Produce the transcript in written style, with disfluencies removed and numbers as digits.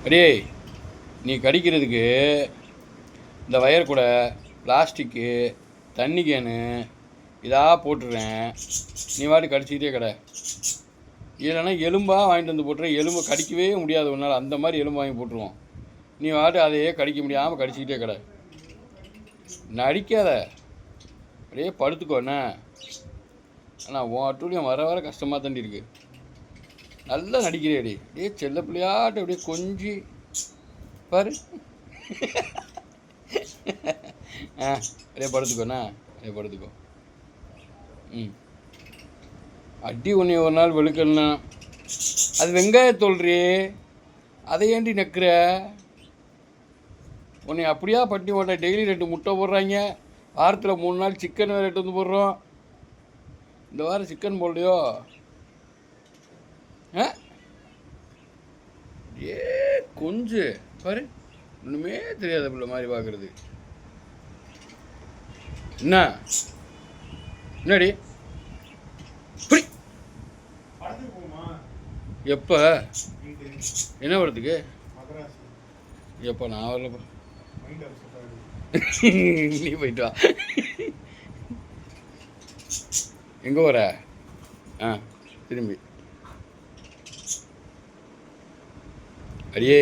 அடே நீ கடிக்கிறதுக்கு இந்த வயர் கூட பிளாஸ்டிக்கு தண்ணி கேனு இதாக போட்டுடுறேன். நீ வாட்டி கடிச்சிக்கிட்டே கடை. இல்லைன்னா எலும்பாக வாங்கிட்டு வந்து போட்டுறேன். எலும்பு கடிக்கவே முடியாது ஒன்றால். அந்த மாதிரி எலும்பு வாங்கி போட்டுருவோம். நீ வாட்டு அதையே கடிக்க முடியாமல் கடிச்சிக்கிட்டே கடை. நடிக்காத, அப்படியே படுத்துக்கோண்ணே. ஆனால் உன் அட்டூழியம் வர வர கஷ்டமாக தாண்டி இருக்கு. நல்லா நடிக்கிறேடி. அப்படியே செல்ல பிள்ளையாட்டு அப்படியே கொஞ்சி பாரு. அப்படியே படுத்துக்கோண்ணா, அப்படியே படுத்துக்கோ. அடி உன்னை ஒரு நாள் வெளுக்கணும்னா அது வெங்காயத்தோல்றி. அதை ஏண்டி நக்குற? உன்னை அப்படியா பட்டி போட்ட? டெய்லி 2 முட்டை போடுறாங்க. வாரத்தில் 3 நாள் சிக்கன் வேறு எடுத்து வந்து போடுறோம். இந்த வாரம் சிக்கன் போடலையோ? ஏ கொஞ்சம் பாரு, ஒன்றுமே தெரியாத பிள்ளை மாதிரி பார்க்குறது. என்னடி எப்போ என்ன வரதுக்கு? எப்போ? நான் வரலப்பா. நீ போயிட்டு வா. எங்கே வர? திரும்பி அடியே